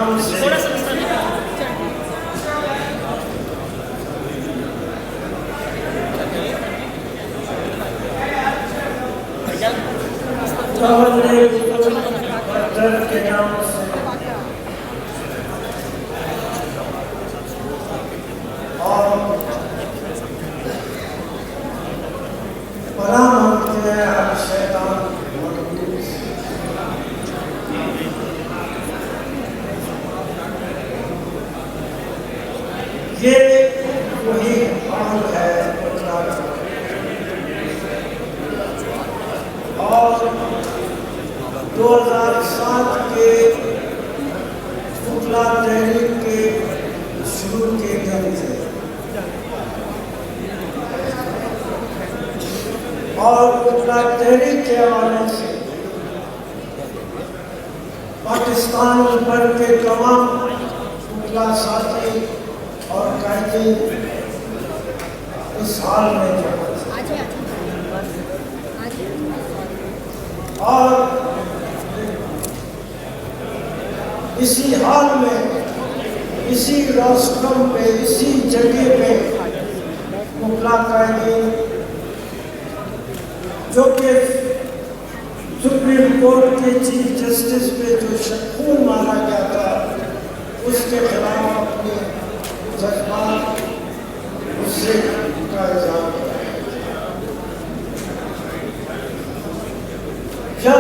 नाम से के नाम से और पनाह मांगते हैं हर शैतान ये वही हाल है और 2007 के पुतला तहरीक के शुरू के दिन से और पुतला तहरीक के हवाले से पाकिस्तान भर के तमाम पुतला साथी और कायदीन इस हाल में जमा और इसी हाल में इसी रोस्ट्रम पे इसी जगह पे पुतला कायदीन जो कि सुप्रीम कोर्ट के चीफ जस्टिस पे जो खून मारा गया था उसके खिलाफ अपने जज्बात उससे का इज़हार किया। जब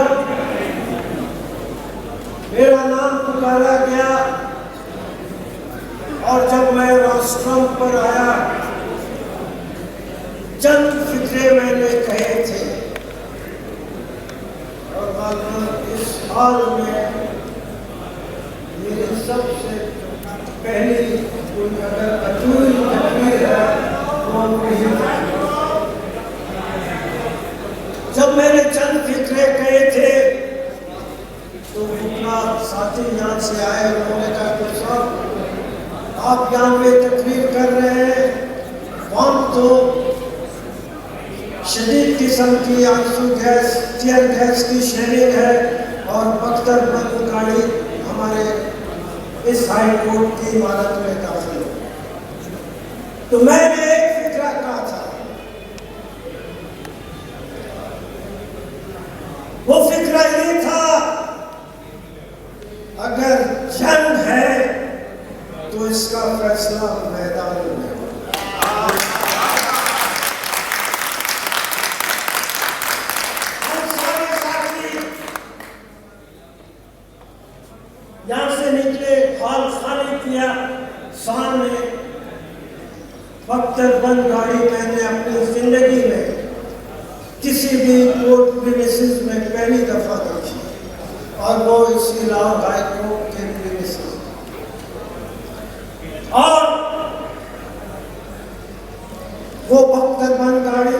मेरा नाम पुकारा गया और जब मैं रोस्ट्रम पर आया चंद फिक्रे मैंने कहे थे और इस हाल में मेरी सबसे पहली कोई अगर अधूरी तकरीर है वो नहीं है। जब मैंने चंद फिक्रे कहे थे तो अपना साथी यहाँ से आए उन्होंने कहा कि साहब आप यहाँ पे तकरीर कर रहे हैं वहाँ तो शदीद किस्म की आंसू गैस टीयर गैस की शेयरिंग है और बख्तर गाड़ी हमारे इस हाई कोर्ट की इमारत में दाखिल हो। तो मैंने एक फिक्रा कहा था वो फिक्रा ये था अगर जंग है तो इसका फैसला मैदान में हो। हम सारे साथी यहाँ से निकले हाल खाली किया सामने बख्तर बंद गाड़ी मैंने अपनी जिंदगी में किसी भी कोर्ट प्रीमिसेस में पहली दफा देखी और वो इसी लाहौर हाई कोर्ट के प्रीमिसेस और वो बख्तर बंद गाड़ी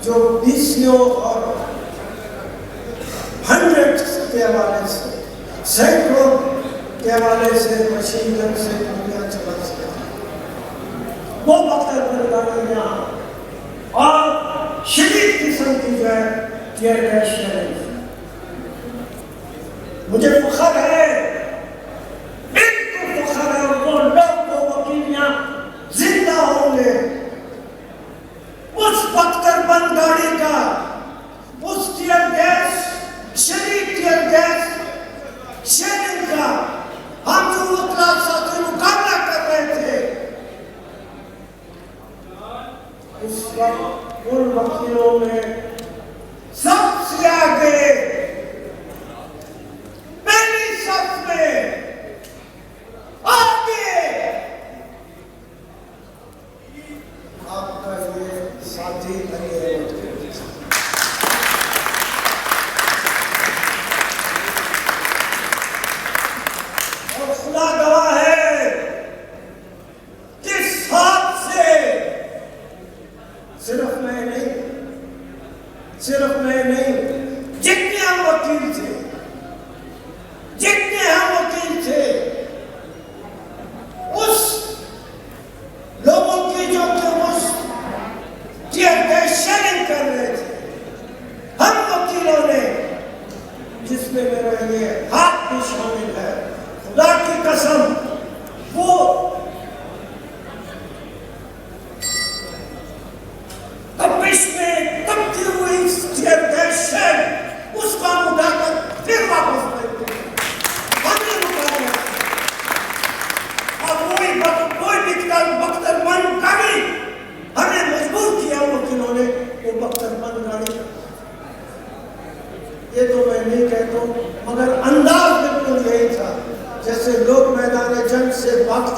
जो बीसियों और हंड्रेड्स के हवाले से सैकड़ों के हवाले से मशीन गन से गोलियां चला सकती वो बख्तर बंद गाड़ी यहाँ और शदीद किस्म की जो है टीयर गैस शेयरिंग। मुझे फख्र है बिल्कुल फख्र है वो लोग वो वकील यहाँ जिंदा होंगे उस बख्तर बंद गाड़ी का उस टीयर गैस शदीद टीयर गैस शेयरिंग का हम जो मुतला साथी मुकाबला कर रहे थे उस वक्त उन वकीलों में सबसे आगे पहली सब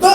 2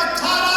18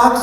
8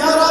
11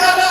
11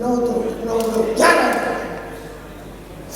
9 11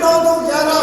9 11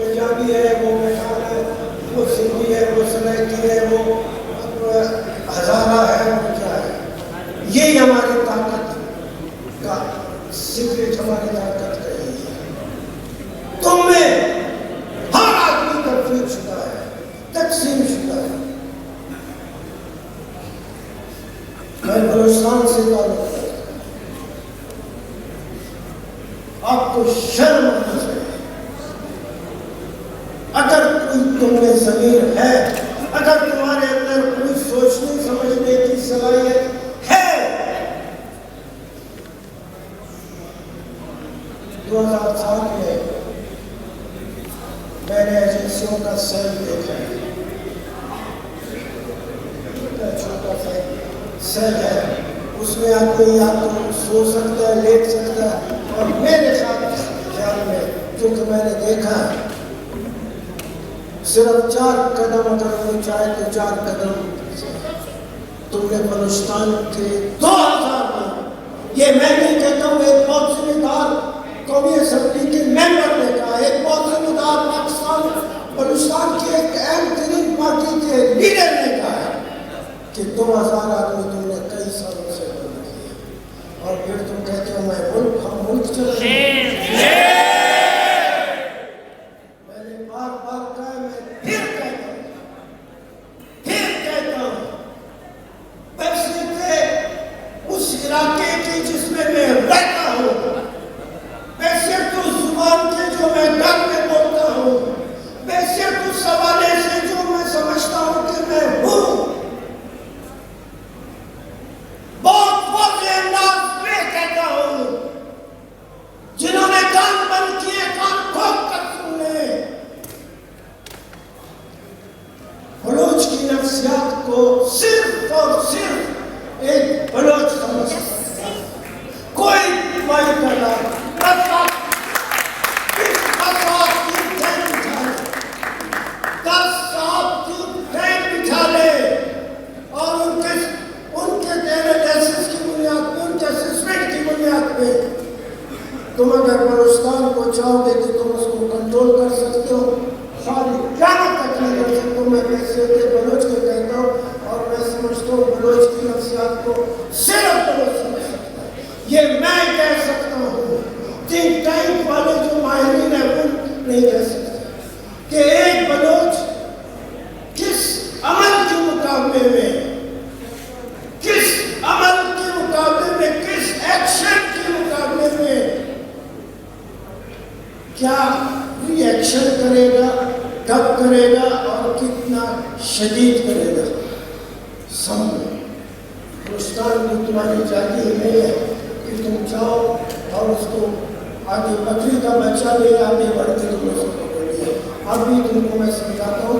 पंजाबी है, वो मेठान है, वो सिंधी है, वो सराइकी है, वो हजारा है, वो क्या है। ये हमारी ताकत का सीक्रेट, हमारी ताकत का यही है। तुम में हर आदमी तकफीर शुदा है, तकसीम शुदा है। मैं बलूचिस्तान से ताल्लुक रखता हूं। आपको शर्म आनी चाहिए। अगर कोई तुमने ज़मीर है, अगर तुम्हारे अंदर कोई सोचने समझने की सलाहियत है, 2007 में मैंने एजेंसियों का सेल देखा है, छोटा सा सेल है, उसमें आदमी या तो सो सकता है, लेट सकता है। और मेरे ख्याल में जो कि मैंने देखा है, सिर्फ 4 कदम अगर वो चाहे तो 4 कदम तुमने बलूचिस्तान के 2000 में, ये मैं नहीं कहता हूँ, एक बहुत जिम्मेदार कौमी असेंबली के मेंबर ने कहा, एक बहुत जिम्मेदार पाकिस्तान बलूचिस्तान की एक अहम तरीन पार्टी के लीडर ने कहा है कि 2000 आदमी तुमने कई सालों से बंद किए और फिर तुम कहते हो मैं मुल्क, हम मुल्क चले। मैंने बार बार कहा, मैं फिर कहता हूं, बशर्ते उस इलाके के जिसमें मैं रहता हूं, बशर्ते उस जुबान के जो मैं घर में बोलता हूं, बशर्ते उस सवाले से जो मैं समझता हूं कि मैं हूं, बहुत अंदाज में कहता हूं, जिन्होंने कान बंद किए कान खोल कर सुन ले। बलोच की नफ्सियात को सिर्फ और सिर्फ एक बलोच समझ सकता है, कोई माई करना बिठा ले और उनके एनालिसिस की बुनियाद पे, उनके असेसमेंट की बुनियाद पे तुम अगर बलूचिस्तान को चाहोगे कि तुम उसको कंट्रोल कर सकते हो, सारी क़यामत तक नहीं कर सकते हो। मैं कैसे बलोच के कहता हूँ और मैं समझता हूँ बलोच की नफ्सियात को सिर्फ बलोच समझ सकता है। ये मैं कह सकता हूँ, थिंक टैंक वाले जो माहिरीन हैं वो नहीं कह सकते कि एक बलोच किस अमल के मुकाबले में, किस अमल के मुकाबले में, किस एक्शन के मुकाबले में क्या रिएक्शन करेगा, कब करेगा और कितना शदीद करेगा। बलूचिस्तान में तुम्हारी जाति नहीं है कि तुम जाओ और उसको आगे बकरी का बच्चा ले आगे बढ़ के तुम उसको पकड़ लिया। अभी तुमको मैं समझाता हूँ,